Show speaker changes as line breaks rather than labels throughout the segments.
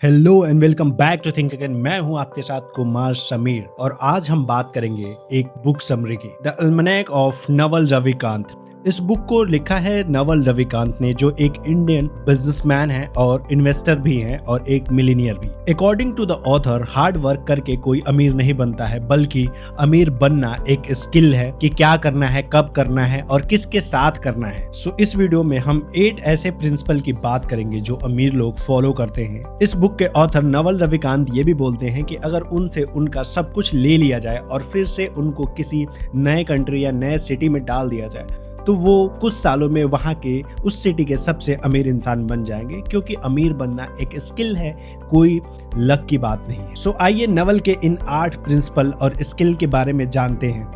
Hello and welcome back to think again. मैं हूं आपके साथ कुमार समीर और आज हम बात करेंगे एक बुक समरी की, द अल्मनैक ऑफ नवल रविकांत। इस बुक को लिखा है नवल रविकांत ने, जो एक इंडियन बिजनेसमैन है और इन्वेस्टर भी हैं और एक मिलीनियर भी। According to the author, hard work करके कोई अमीर नहीं बनता है, बल्कि अमीर बनना एक स्किल है कि क्या करना है, कब करना है और किसके साथ करना है। सो इस वीडियो में हम 8 ऐसे प्रिंसिपल की बात करेंगे जो अमीर लोग फॉलो करते हैं। इस बुक के ऑथर नवल रविकांत ये भी बोलते हैं कि अगर उनसे उनका सब कुछ ले लिया जाए और फिर से उनको किसी नए कंट्री या नए सिटी में डाल दिया जाए तो वो कुछ सालों में वहां के उस सिटी के सबसे अमीर इंसान बन जाएंगे, क्योंकि अमीर बनना एक स्किल है, कोई लक की बात नहीं है। सो आइए नवल के इन 8 प्रिंसिपल और स्किल के बारे में जानते हैं।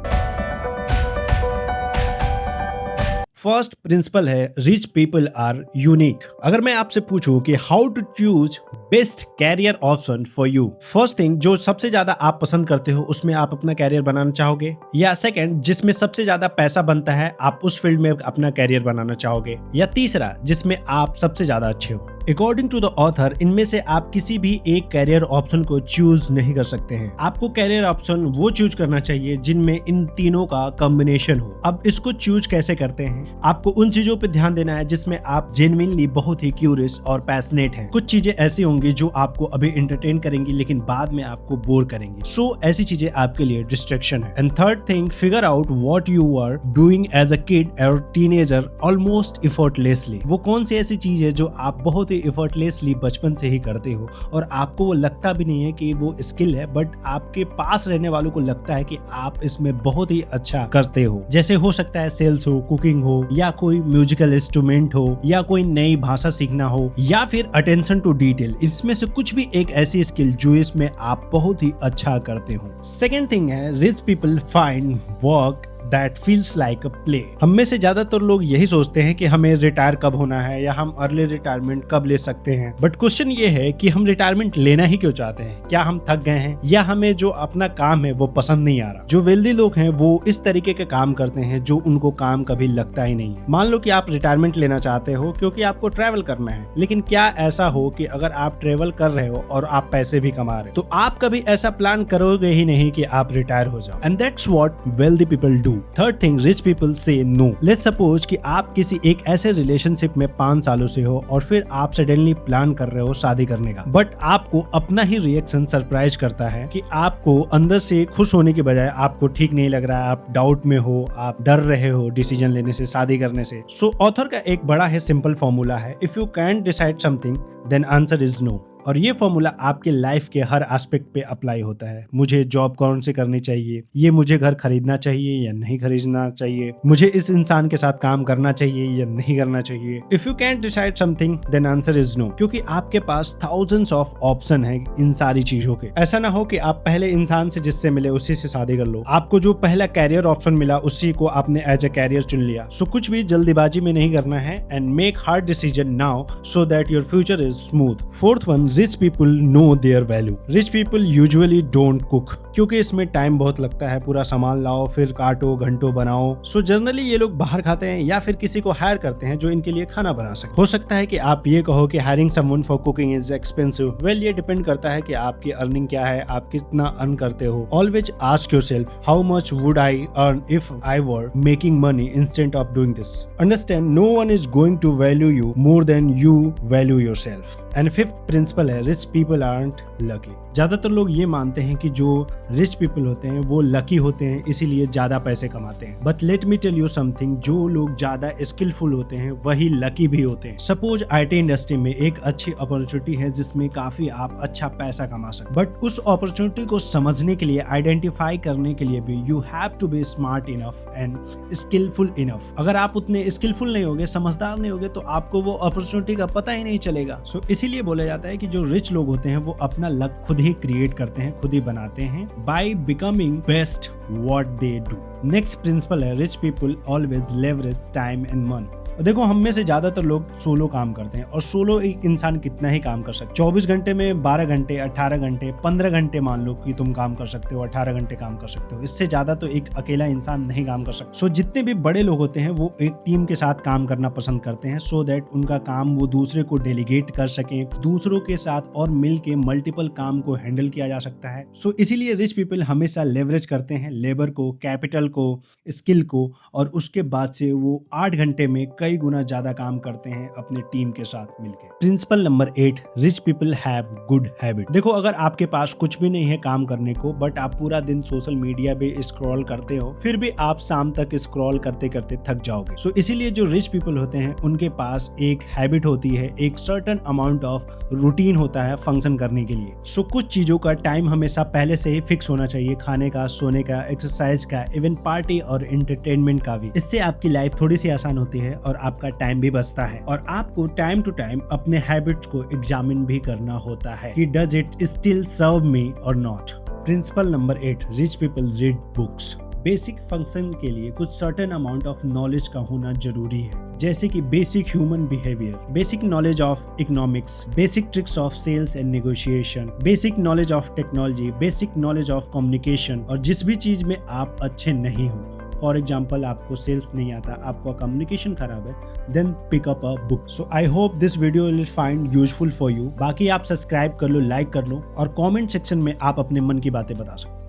फर्स्ट प्रिंसिपल है, रिच पीपल आर यूनिक। अगर मैं आपसे पूछूं कि how to choose best career option for you, first thing जो सबसे ज्यादा आप पसंद करते हो उसमें आप अपना कैरियर बनाना चाहोगे, या सेकंड जिसमें सबसे ज्यादा पैसा बनता है आप उस फील्ड में अपना कैरियर बनाना चाहोगे, या तीसरा जिसमें आप सबसे ज्यादा अच्छे हो। अकॉर्डिंग टू द ऑथर, इनमें से आप किसी भी एक कैरियर ऑप्शन को चूज नहीं कर सकते हैं। आपको कैरियर ऑप्शन वो चूज करना चाहिए जिनमें इन तीनों का कॉम्बिनेशन हो। अब इसको चूज कैसे करते हैं? आपको उन चीजों पे ध्यान देना है जिसमें आप जेन्युइनली बहुत ही क्यूरियस और पैशनेट हैं। कुछ चीजें ऐसी होंगी जो आपको अभी एंटरटेन करेंगी लेकिन बाद में आपको बोर करेंगी। सो ऐसी चीजें आपके लिए डिस्ट्रैक्शन है। And third thing, figure out what you are doing as a kid और टीनेजर ऑलमोस्ट एफर्टलेसली। वो कौन सी ऐसी चीज है जो आप बहुत एफर्टलेसली बचपन से ही करते हो और आपको वो लगता भी नहीं है कि वो स्किल है, बट आपके पास रहने वालों को लगता है कि आप इसमें बहुत ही अच्छा करते हो। जैसे हो सकता है सेल्स हो, कुकिंग हो, या कोई म्यूजिकल इंस्ट्रूमेंट हो, या कोई नई भाषा सीखना हो, या फिर अटेंशन टू डिटेल। इसमें से कुछ भी एक ऐसी स्किल जो इसमें आप बहुत ही अच्छा करते हो। सेकेंड थिंग है, rich people find work That feels like a play। हम में से ज्यादातर लोग यही सोचते हैं कि हमें रिटायर कब होना है या हम अर्ली रिटायरमेंट कब ले सकते हैं, बट क्वेश्चन ये है कि हम रिटायरमेंट लेना ही क्यों चाहते हैं? क्या हम थक गए हैं या हमें जो अपना काम है वो पसंद नहीं आ रहा? जो वेल्दी लोग हैं वो इस तरीके के काम करते हैं जो उनको काम कभी लगता ही नहीं है। मान लो कि आप रिटायरमेंट लेना चाहते हो क्योंकि आपको ट्रैवल करना है, लेकिन क्या ऐसा हो कि अगर आप ट्रैवल कर रहे हो और आप पैसे भी कमा रहे हो तो आप कभी ऐसा प्लान करोगे ही नहीं कि आप रिटायर हो जाओ। And that's what wealthy people do. Third thing, rich people से नो। लेट्स सपोज कि आप किसी एक ऐसे रिलेशनशिप में 5 सालों से हो और फिर आप सडनली प्लान कर रहे हो शादी करने का, बट आपको अपना ही रिएक्शन सरप्राइज करता है कि आपको अंदर से खुश होने की बजाय आपको ठीक नहीं लग रहा है, आप डाउट में हो, आप डर रहे हो डिसीजन लेने से, शादी करने से। सो ऑथर का एक बड़ा है सिंपल फॉर्मूला है, if you can decide something then answer is no. और ये फॉर्मूला आपके लाइफ के हर एस्पेक्ट पे अप्लाई होता है। मुझे जॉब कौन सी करनी चाहिए, ये मुझे घर खरीदना चाहिए या नहीं खरीदना चाहिए, मुझे इस इंसान के साथ काम करना चाहिए या नहीं करना चाहिए। If you can't decide something then answer is no, क्योंकि आपके पास थाउजेंड्स ऑफ ऑप्शन है इन सारी चीजों के। ऐसा ना हो कि आप पहले इंसान से जिससे मिले उसी से शादी कर लो। आपको जो पहला कैरियर ऑप्शन मिला उसी को आपने एज अ कैरियर चुन लिया। सो कुछ भी जल्दीबाजी में नहीं करना है and make hard decision now so that your future is smooth. Fourth one, rich people know their value. Rich people usually don't cook, क्योंकि इसमें टाइम बहुत लगता है, पूरा सामान लाओ फिर काटो घंटों बनाओ। सो जनरली ये लोग बाहर खाते हैं या फिर किसी को हायर करते हैं जो इनके लिए खाना बना सके। हो सकता है कि आप ये कहो कि hiring someone for cooking is expensive. Well, ये डिपेंड करता है कि आपकी अर्निंग क्या है, आप कितना अर्न करते हो। Always ask yourself, how much would I earn if I were making money instead of doing this. Understand, no one is going to value you more than you value yourself. And fifth principle है, rich people aren't lucky. ज्यादातर लोग ये मानते हैं कि जो rich people होते हैं वो लकी होते हैं, इसीलिए ज्यादा पैसे कमाते हैं। But let me tell you something, जो लोग ज्यादा स्किलफुल होते हैं वही लकी भी होते हैं। सपोज आईटी इंडस्ट्री में एक अच्छी अपॉर्चुनिटी है जिसमें काफी आप अच्छा पैसा कमा सकते, बट उस अपॉर्चुनिटी को समझने के लिए, आइडेंटिफाई करने के लिए भी you have to be smart enough and skillful enough. अगर आप उतने स्किलफुल नहीं होगे, समझदार नहीं होगे, तो आपको वो अपॉर्चुनिटी का पता ही नहीं चलेगा। सो इसीलिए बोला जाता है कि जो रिच लोग होते हैं वो अपना लक खुद ही क्रिएट करते हैं, खुद ही बनाते हैं, by becoming best what they do. Next principle है, rich people always leverage time and money. देखो हम में से ज्यादातर लोग सोलो काम करते हैं और सोलो एक इंसान कितना ही काम कर सकता है। 24 घंटे में 12 घंटे, 18 घंटे, 15 घंटे मान लो कि तुम काम कर सकते हो, 18 घंटे काम कर सकते हो। इससे ज्यादा तो एक अकेला इंसान नहीं काम कर सकता। सो जितने भी बड़े लोग होते हैं वो एक टीम के साथ काम करना पसंद करते हैं, सो दैट उनका काम वो दूसरे को डेलीगेट कर सके, दूसरों के साथ और मिल के मल्टीपल काम को हैंडल किया जा सकता है। सो इसीलिए रिच पीपल हमेशा लेवरेज करते हैं लेबर को, कैपिटल को, स्किल को, और उसके बाद से वो 8 घंटे में कई गुना ज्यादा काम करते हैं अपने टीम के साथ मिलकर। Principle number 8, rich people have good habit. देखो अगर आपके पास कुछ भी नहीं है काम करने को, बट आप पूरा दिन सोशल मीडिया पे स्क्रॉल करते हो, फिर भी आप शाम तक स्क्रॉल करते करते थक जाओगे। सो इसीलिए जो रिच पीपल होते हैं उनके पास एक हैबिट होती है, एक सर्टेन अमाउंट ऑफ रूटीन होता है फंक्शन करने के लिए। सो कुछ चीजों का टाइम हमेशा पहले से ही फिक्स होना चाहिए, खाने का, सोने का, एक्सरसाइज का, इवन पार्टी और एंटरटेनमेंट का भी। इससे आपकी लाइफ थोड़ी सी आसान होती है और आपका टाइम भी बचता है। और आपको टाइम टू टाइम अपने हैबिट्स को एग्जामिन भी करना होता है कि डज इट स्टिल सर्व मी और not. Principle number 8, rich people read books. Basic function के लिए कुछ सर्टेन अमाउंट ऑफ नॉलेज का होना जरूरी है, जैसे कि basic human behaviour, basic knowledge of economics, basic tricks of sales and negotiation, basic knowledge of technology, basic knowledge of communication. और जिस भी चीज में आप अच्छे नहीं हो, फॉर एग्जाम्पल आपको सेल्स नहीं आता, आपका कम्युनिकेशन खराब है, then pick up a book. So I hope this video will find useful for you. बाकी आप सब्सक्राइब कर लो, लाइक कर लो और कमेंट सेक्शन में आप अपने मन की बातें बता सकते हो।